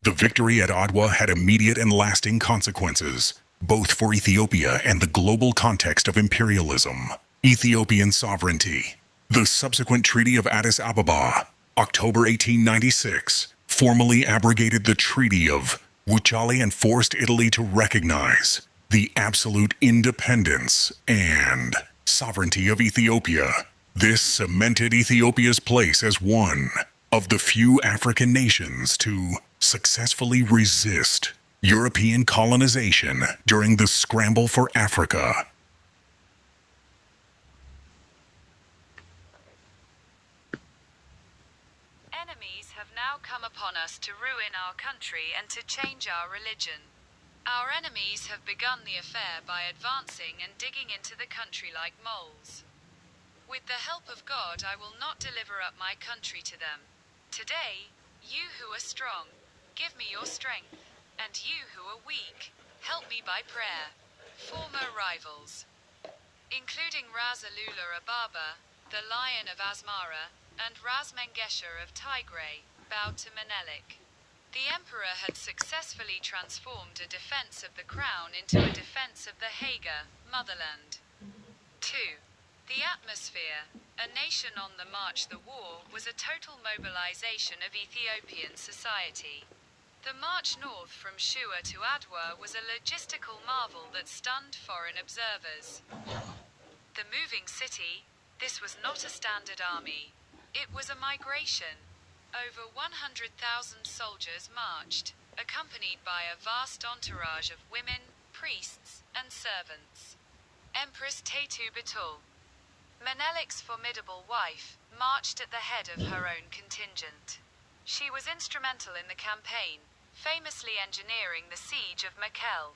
The victory at Adwa had immediate and lasting consequences, both for Ethiopia and the global context of imperialism. Ethiopian sovereignty. The subsequent Treaty of Addis Ababa, October 1896, formally abrogated the Treaty of Wuchale and forced Italy to recognize the absolute independence and sovereignty of Ethiopia. This cemented Ethiopia's place as one of the few African nations to successfully resist European colonization during the scramble for Africa. Enemies have now come upon us to ruin our country and to change our religion. Our enemies have begun the affair by advancing and digging into the country like moles. With the help of God, I will not deliver up my country to them. Today, you who are strong, give me your strength, and you who are weak, help me by prayer. Former rivals, including Ras Alula Ababa, the Lion of Asmara, and Ras Mengesha of Tigray, bowed to Menelik. The emperor had successfully transformed a defense of the crown into a defense of the Haga, motherland. 2. The atmosphere, a nation on the march. The war was a total mobilization of Ethiopian society. The march north from Shua to Adwa was a logistical marvel that stunned foreign observers. The moving city, this was not a standard army. It was a migration. Over 100,000 soldiers marched, accompanied by a vast entourage of women, priests, and servants. Empress Tetu Batul, Menelik's formidable wife, marched at the head of her own contingent. She was instrumental in the campaign, famously engineering the siege of Mekelle,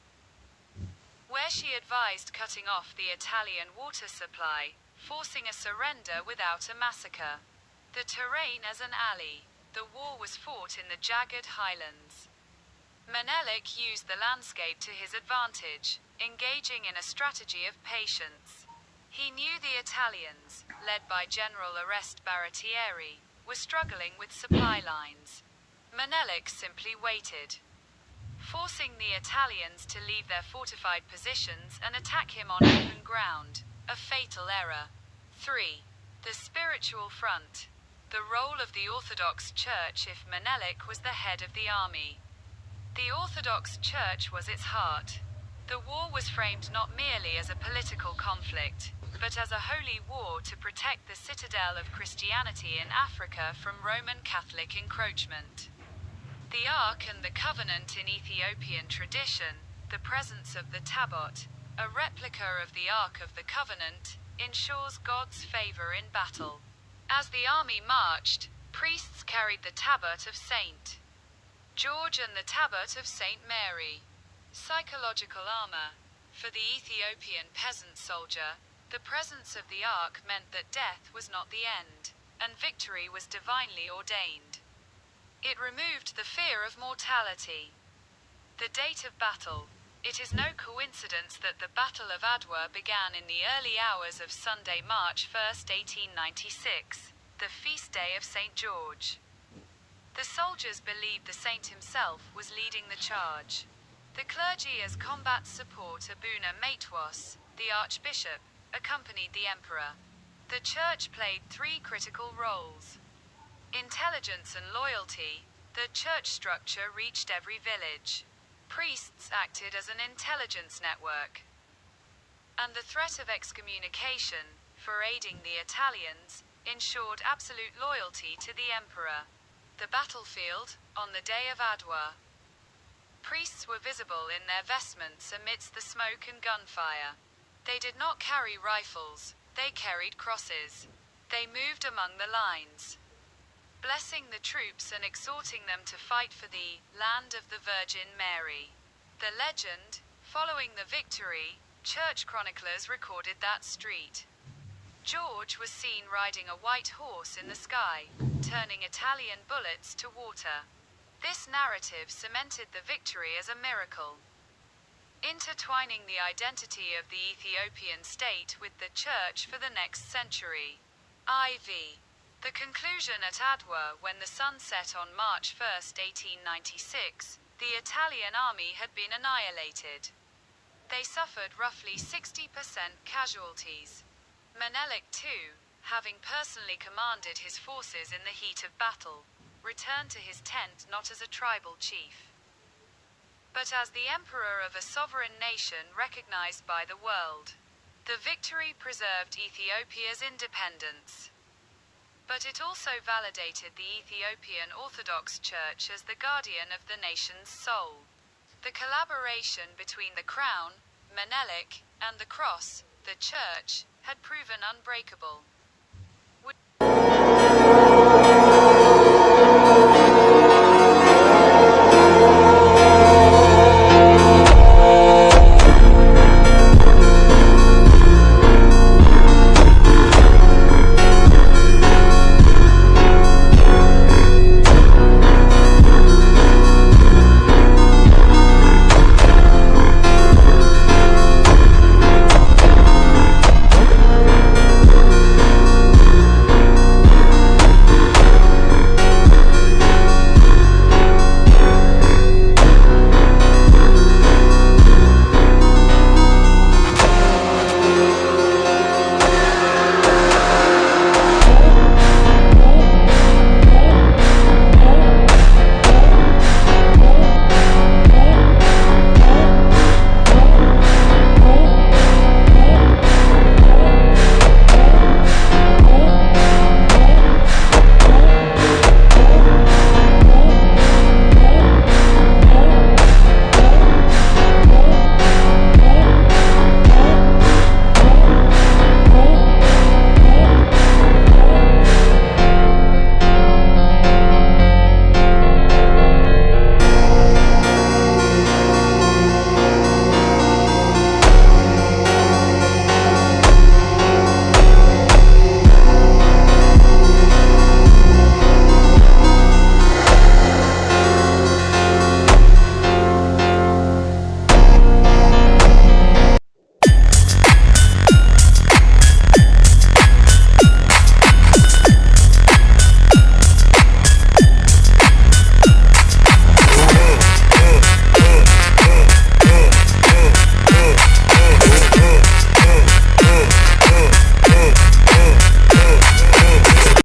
where she advised cutting off the Italian water supply, forcing a surrender without a massacre. The terrain as an ally. The war was fought in the jagged highlands. Menelik used the landscape to his advantage, engaging in a strategy of patience. He knew the Italians, led by General Oreste Baratieri, were struggling with supply lines. Menelik simply waited, forcing the Italians to leave their fortified positions and attack him on open ground, a fatal error. 3. The spiritual front. The role of the Orthodox Church if Menelik was the head of the army. The Orthodox Church was its heart. The war was framed not merely as a political conflict, but as a holy war to protect the citadel of Christianity in Africa from Roman Catholic encroachment. The Ark and the Covenant in Ethiopian tradition, the presence of the Tabot, a replica of the Ark of the Covenant, ensures God's favor in battle. As the army marched, priests carried the Tabot of St. George and the Tabot of St. Mary. Psychological armor. For the Ethiopian peasant soldier, the presence of the Ark meant that death was not the end, and victory was divinely ordained. It removed the fear of mortality. The date of battle. It is no coincidence that the Battle of Adwa began in the early hours of Sunday, March 1, 1896, the feast day of St. George. The soldiers believed the saint himself was leading the charge. The clergy as combat support. Abuna Matwas, the archbishop, accompanied the emperor. The church played three critical roles. Intelligence and loyalty. The church structure reached every village. Priests acted as an intelligence network. And the threat of excommunication, for aiding the Italians, ensured absolute loyalty to the emperor. The battlefield, on the day of Adwa. Priests were visible in their vestments amidst the smoke and gunfire. They did not carry rifles, they carried crosses. They moved among the lines, blessing the troops and exhorting them to fight for the land of the Virgin Mary. The legend, following the victory, church chroniclers recorded that street. George was seen riding a white horse in the sky, turning Italian bullets to water. This narrative cemented the victory as a miracle, intertwining the identity of the Ethiopian state with the church for the next century. IV. The conclusion at Adwa, when the sun set on March 1, 1896, the Italian army had been annihilated. They suffered roughly 60% casualties. Menelik too, having personally commanded his forces in the heat of battle, returned to his tent not as a tribal chief, but as the emperor of a sovereign nation recognized by the world. The victory preserved Ethiopia's independence, but it also validated the Ethiopian Orthodox Church as the guardian of the nation's soul. The collaboration between the crown, Menelik, and the cross, the church, had proven unbreakable.